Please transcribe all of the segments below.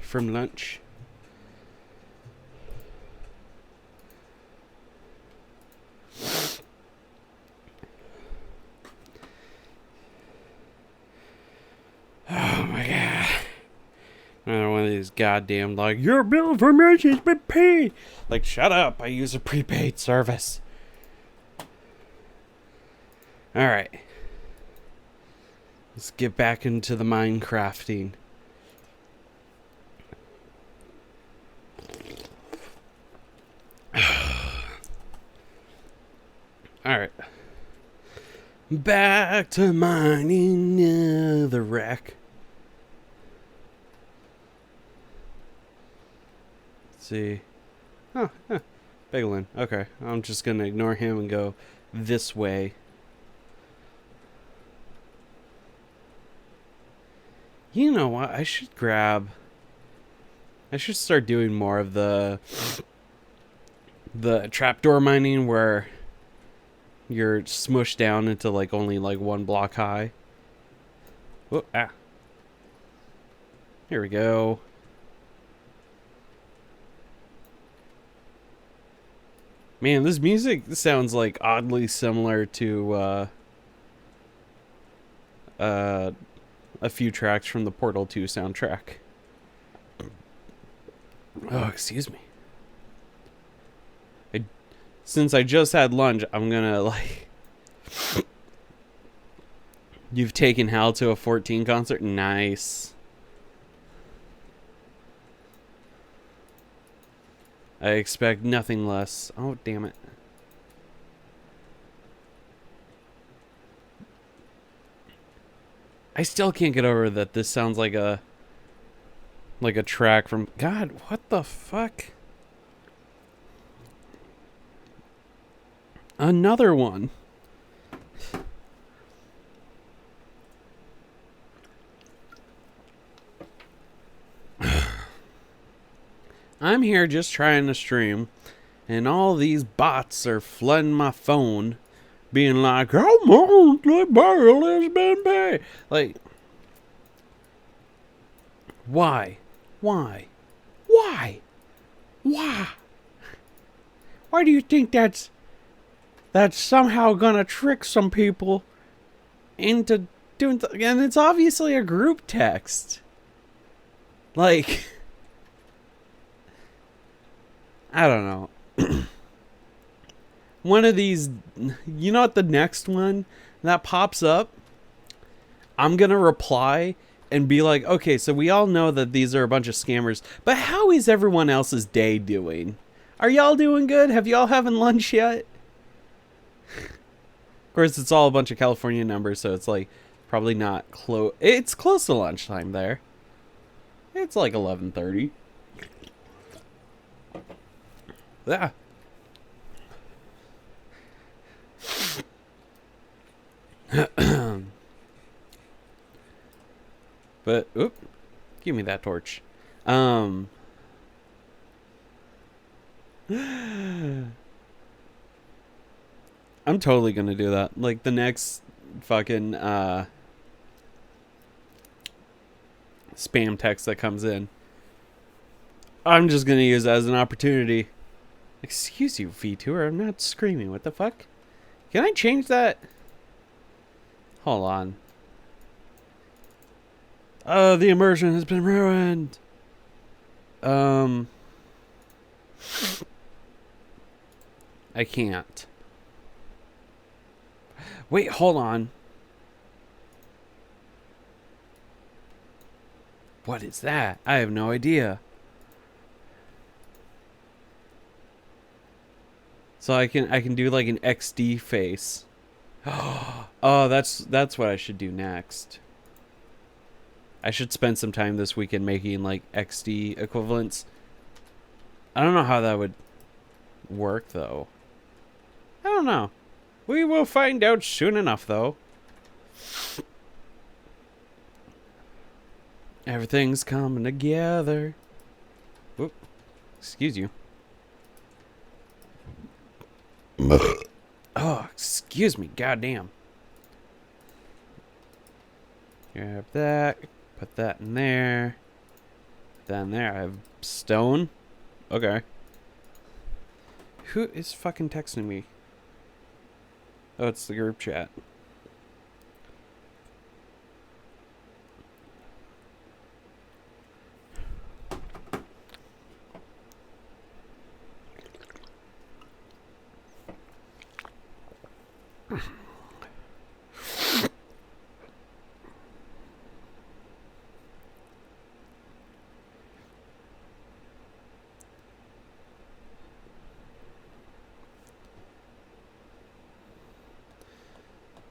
from lunch. Oh my god. Another one of these goddamn, like, your bill for merch has been paid. Like, shut up. I use a prepaid service. Alright. Let's get back into the Minecrafting. Alright. Back to mining netherrack. Let's see. Oh, huh. Biglin. Okay. I'm just gonna ignore him and go this way. You know what? I should start doing more of the trapdoor mining where you're smushed down into like only like 1 block high. Oh, ah. Here we go. Man, this music sounds like oddly similar to a few tracks from the Portal 2 soundtrack. Oh, excuse me. Since I just had lunch, I'm gonna like... You've taken Hal to a 14 concert? Nice. I expect nothing less. Oh, damn it. I still can't get over that this sounds like a track from... God, what the fuck? Another one. I'm here just trying to stream, and all these bots are flooding my phone, being like, "How much the barrel has been paid?" Like, why? Why? Why? Why? Why do you think that's somehow gonna trick some people into doing? And it's obviously a group text. Like, I don't know. One of these, you know what, the next one that pops up, I'm going to reply and be like, okay, so we all know that these are a bunch of scammers, but how is everyone else's day doing? Are y'all doing good? Have y'all having lunch yet? Of course, it's all a bunch of California numbers, so it's like probably not close. It's close to lunchtime there. It's like 11:30. Yeah. But, oop, give me that torch. I'm totally gonna do that. Like, the next fucking, spam text that comes in, I'm just gonna use it as an opportunity. Excuse you, VTuber, I'm not screaming. What the fuck? Can I change that? Hold on. The immersion has been ruined. I can't. Wait, hold on. What is that? I have no idea. So I can do like an XD face. Oh, that's what I should do next. I should spend some time this weekend making like XD equivalents. I don't know how that would work though. I don't know. We will find out soon enough though. Everything's coming together. Oop. Excuse you. Oh, excuse me. Goddamn. Grab that. Put that in there. Then there, I have stone. Okay. Who is fucking texting me? Oh, it's the group chat.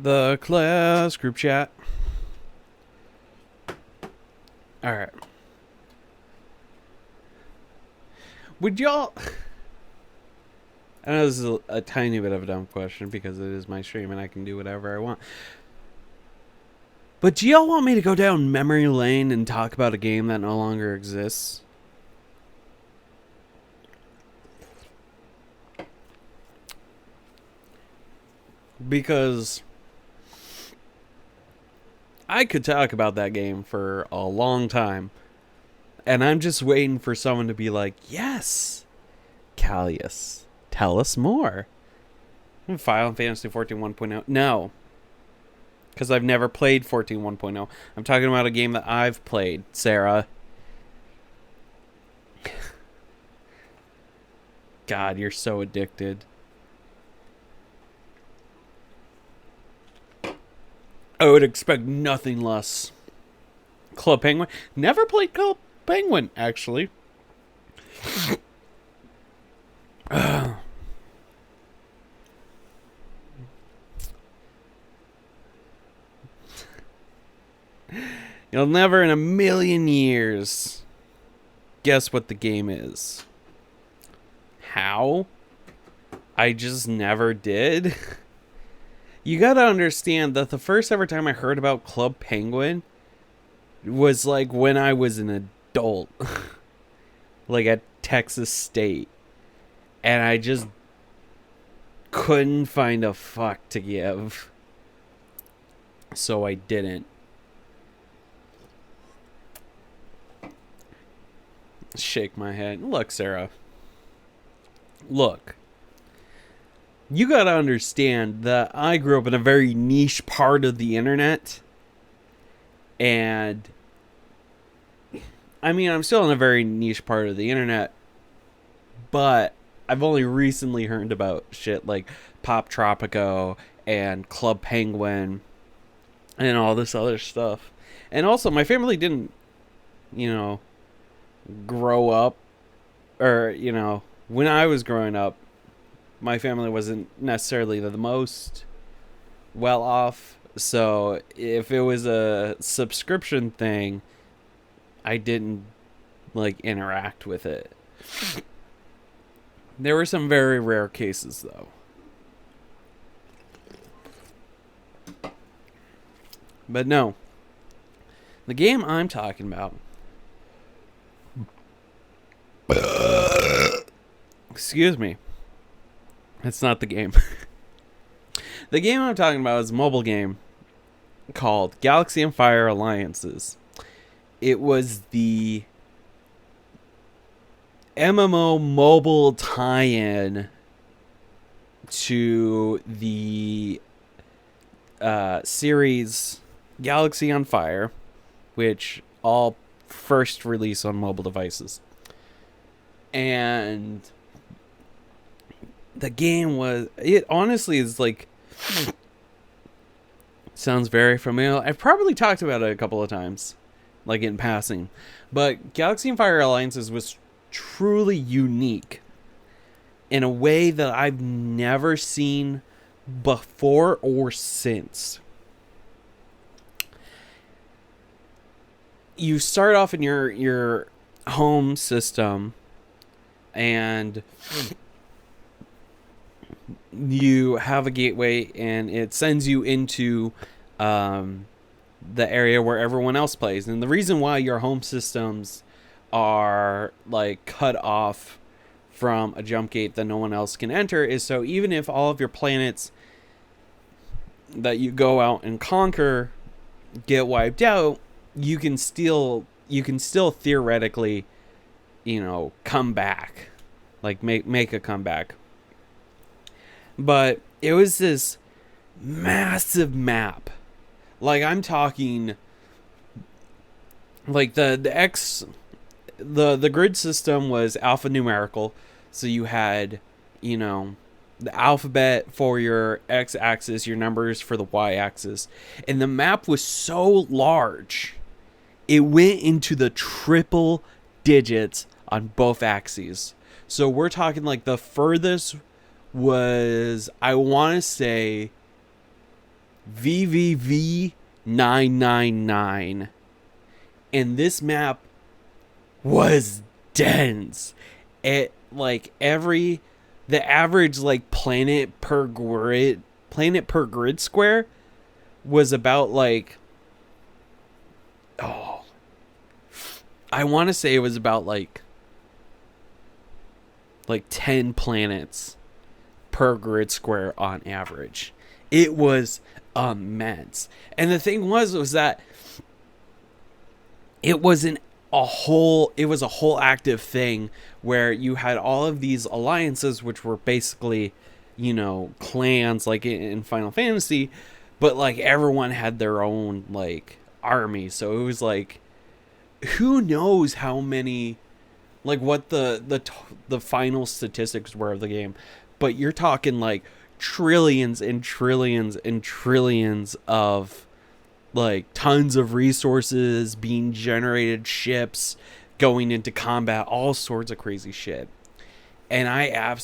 The class group chat. Alright. Would y'all... I know this is a tiny bit of a dumb question because it is my stream and I can do whatever I want. But do y'all want me to go down memory lane and talk about a game that no longer exists? Because I could talk about that game for a long time. And I'm just waiting for someone to be like, yes, Callius, tell us more. Final Fantasy 14 1.0. No. Because I've never played 14 1.0. I'm talking about a game that I've played, Sarah. God, you're so addicted. I would expect nothing less. Club Penguin. Never played Club Penguin, actually. You'll never in a million years guess what the game is. How? I just never did. You gotta understand that the first ever time I heard about Club Penguin was like when I was an adult. Like at Texas State. And I just couldn't find a fuck to give. So I didn't. Shake my head. Look, Sarah. Look. You gotta understand that I grew up in a very niche part of the internet. And I mean, I'm still in a very niche part of the internet. But I've only recently heard about shit like Pop Tropico and Club Penguin and all this other stuff. And also, my family didn't, grow up. Or, when I was growing up, my family wasn't necessarily the most well off. So if it was a subscription thing, I didn't interact with it. There were some very rare cases though. But no. The game I'm talking about. Excuse me. It's not the game. The game I'm talking about is a mobile game called Galaxy and Fire Alliances. It was the MMO mobile tie-in to the series Galaxy on Fire, which all first released on mobile devices. And the game it honestly is sounds very familiar. I've probably talked about it a couple of times, in passing. But Galaxy and Fire Alliances was truly unique in a way that I've never seen before or since. You start off in your home system and you have a gateway and it sends you into the area where everyone else plays. And the reason why your home systems are cut off from a jump gate that no one else can enter is so even if all of your planets that you go out and conquer get wiped out, you can still you can still theoretically, come back, like make a comeback. But it was this massive map. Like, I'm talking, like, the grid system was alphanumerical, so you had, the alphabet for your x-axis, your numbers for the y-axis, and the map was so large it went into the triple digits on both axes. So we're talking, like, the furthest was, I want to say, VVV 999, and this map was dense. It, like, the average, like, planet per grid square was about, like, I want to say it was about like 10 planets per grid square on average. It was immense. And the thing was that it was a whole active thing where you had all of these alliances, which were basically, clans, like in Final Fantasy, but, like, everyone had their own, like, army. So it was like, who knows how many, like, what the final statistics were of the game, but you're talking, like, trillions and trillions and trillions of, like, tons of resources being generated, ships going into combat, all sorts of crazy shit. And I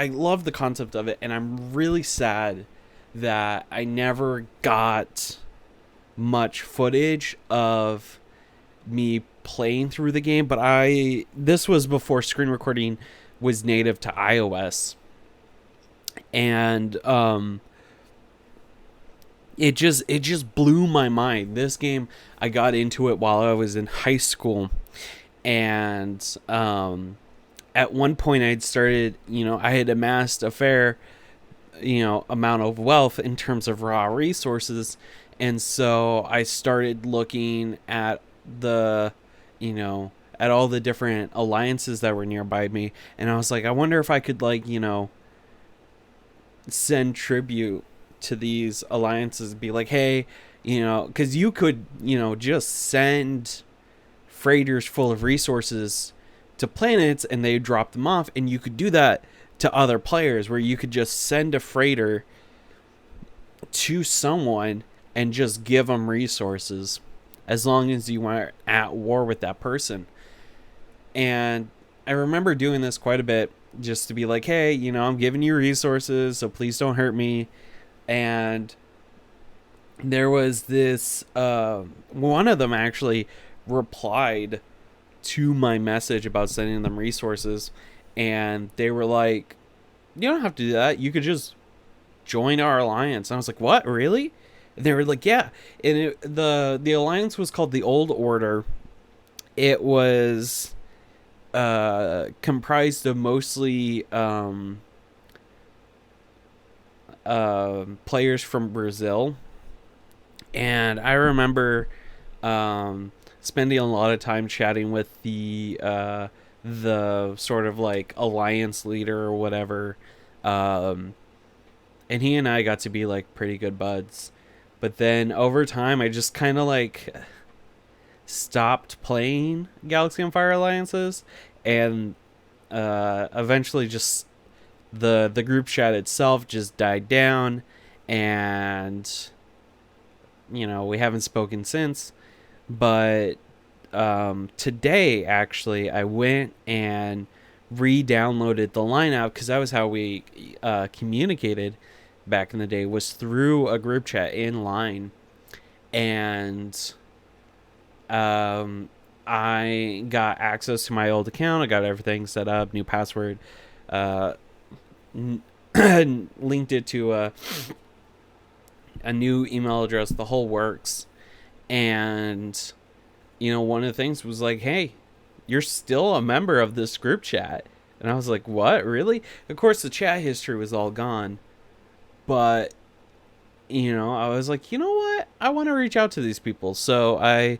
love the concept of it, and I'm really sad that I never got much footage of me playing through the game. But this was before screen recording was native to iOS, and it just blew my mind. This game, I got into it while I was in high school, and at one point I'd started, I had amassed a fair, amount of wealth in terms of raw resources, and so I started looking at at all the different alliances that were nearby me, and I was like, I wonder if I could, like, send tribute to these alliances, be like, hey, because you could, just send freighters full of resources to planets and they drop them off, and you could do that to other players, where you could just send a freighter to someone and just give them resources as long as you weren't at war with that person. And I remember doing this quite a bit, just to be like, hey, I'm giving you resources, so please don't hurt me. And there was this one of them actually replied to my message about sending them resources, and they were like, you don't have to do that, you could just join our alliance. And I was like, what, really? And they were like, yeah. And the alliance was called the Old Order. It was comprised of mostly players from Brazil. And I remember spending a lot of time chatting with the sort of, like, alliance leader or whatever, and he and I got to be, like, pretty good buds. But then over time I just kind of, like, stopped playing Galaxy on Fire alliances, and eventually just the group chat itself just died down, and we haven't spoken since. But today, actually, I went and re-downloaded the lineup, because that was how we communicated back in the day, was through a group chat in line. And I got access to my old account. I got everything set up, new password, linked it to a new email address, the whole works. And one of the things was like, hey, you're still a member of this group chat. And I was like, what, really? Of course the chat history was all gone, but I was like, you know what, I want to reach out to these people. So I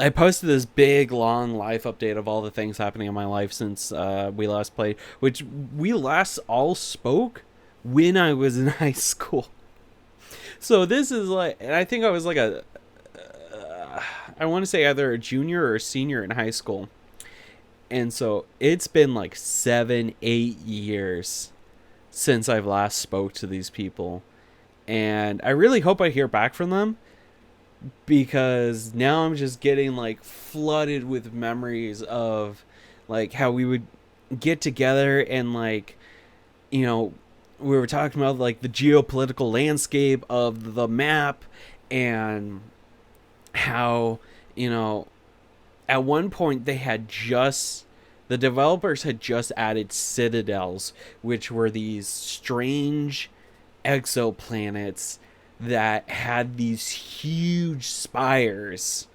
I posted this big long life update of all the things happening in my life since we last played, which we last all spoke when I was in high school. So this is like, and I think I was like I want to say either a junior or a senior in high school. And so it's been like 7, 8 years since I've last spoke to these people. And I really hope I hear back from them, because now I'm just getting like flooded with memories of like how we would get together and like, you know, we were talking about like the geopolitical landscape of the map, and how, you know, at one point the developers had just added citadels, which were these strange exoplanets that had these huge spires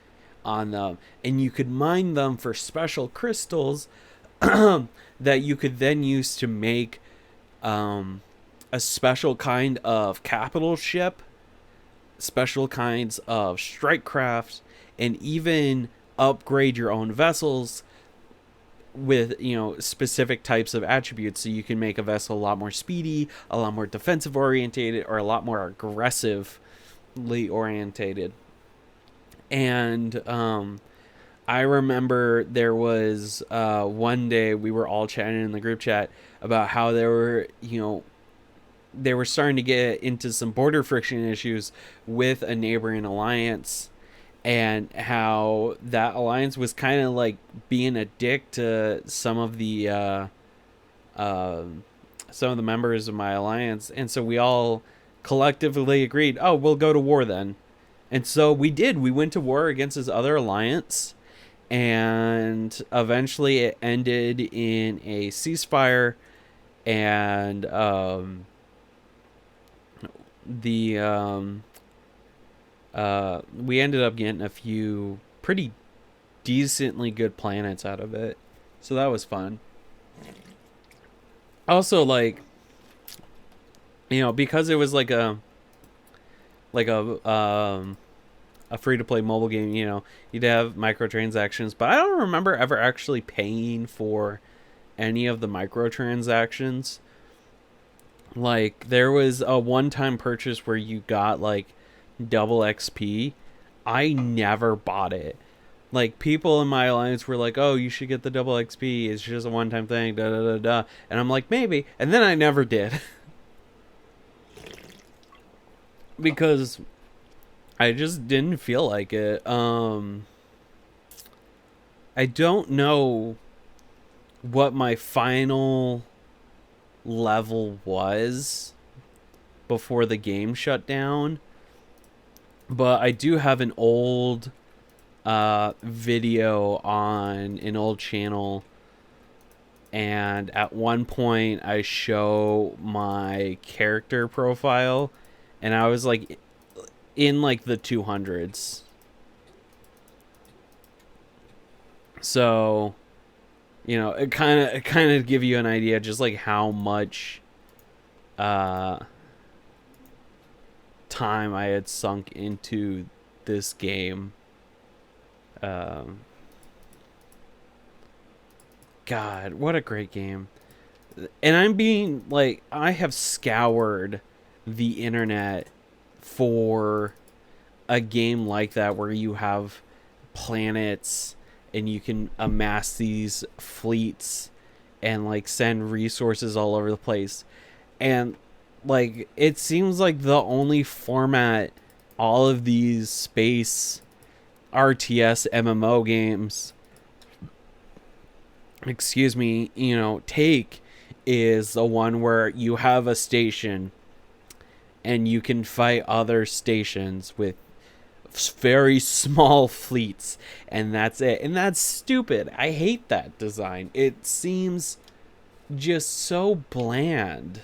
on them, and you could mine them for special crystals that you could then use to make a special kind of capital ship, special kinds of strike craft, and even upgrade your own vessels with, you know, specific types of attributes, so you can make a vessel a lot more speedy, a lot more defensive orientated, or a lot more aggressively orientated. And I remember there was one day we were all chatting in the group chat about how they were starting to get into some border friction issues with a neighboring alliance, and how that alliance was kind of like being a dick to some of the members of my alliance. And so we all collectively agreed, oh, we'll go to war then. And so we did. We went to war against this other alliance, and eventually it ended in a ceasefire, and we ended up getting a few pretty decently good planets out of it. So that was fun. Also, like, you know, because it was like a free-to-play mobile game, you know, you'd have microtransactions, but I don't remember ever actually paying for any of the microtransactions. Like, there was a one-time purchase where you got, like, double XP. I never bought it. Like, people in my alliance were like, oh, you should get the double XP. It's just a one-time thing, da-da-da-da. And I'm like, maybe. And then I never did. Because I just didn't feel like it. I don't know what my final level was before the game shut down, but I do have an old video on an old channel, and at one point I show my character profile, and I was like in like the 200s. So, you know, it kind of give you an idea just like how much time I had sunk into this game. God, what a great game. And I'm being like, I have scoured the internet for a game like that, where you have planets and you can amass these fleets and like send resources all over the place. And like, it seems like the only format all of these space RTS MMO games, you know, take is the one where you have a station and you can fight other stations with very small fleets, and that's it. And that's stupid. I hate that design. It seems just so bland.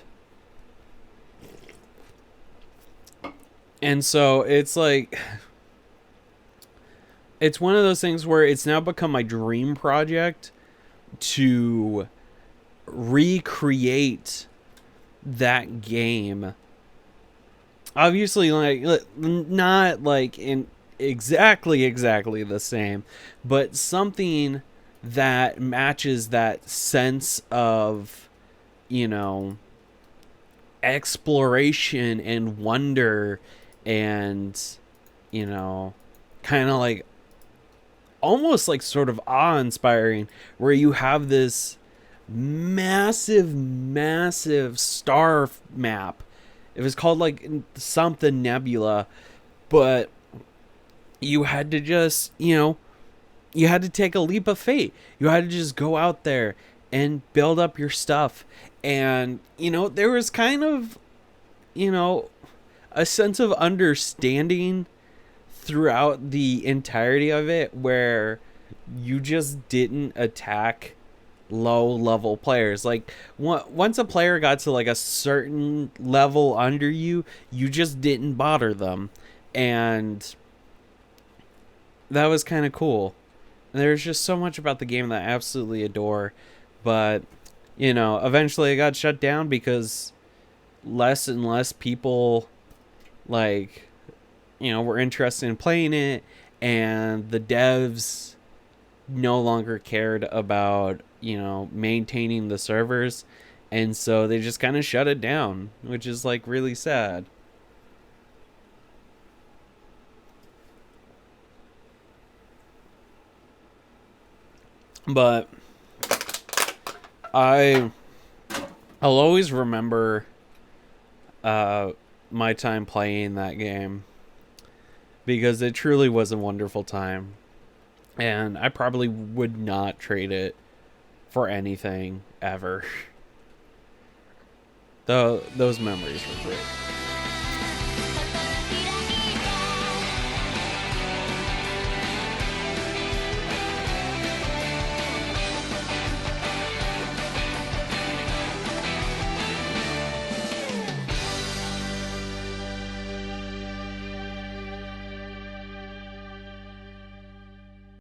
And so it's like, it's one of those things where it's now become my dream project to recreate that game. Obviously, like, not like in exactly the same, but something that matches that sense of, you know, exploration and wonder and, you know, kind of like almost like sort of awe inspiring, where you have this massive star map. It was called like something nebula, but you had to just, you had to take a leap of faith. You had to just go out there and build up your stuff. And, there was kind of, you know, a sense of understanding throughout the entirety of it where you just didn't attack low level players. Like once a player got to like a certain level under you, you just didn't bother them. And that was kind of cool. There's just so much about the game that I absolutely adore. But, eventually it got shut down because less and less people, like, were interested in playing it. And the devs no longer cared about, maintaining the servers. And so they just kind of shut it down, which is, like, really sad. But I'll always remember my time playing that game because it truly was a wonderful time, and I probably would not trade it for anything ever. Though those memories were great.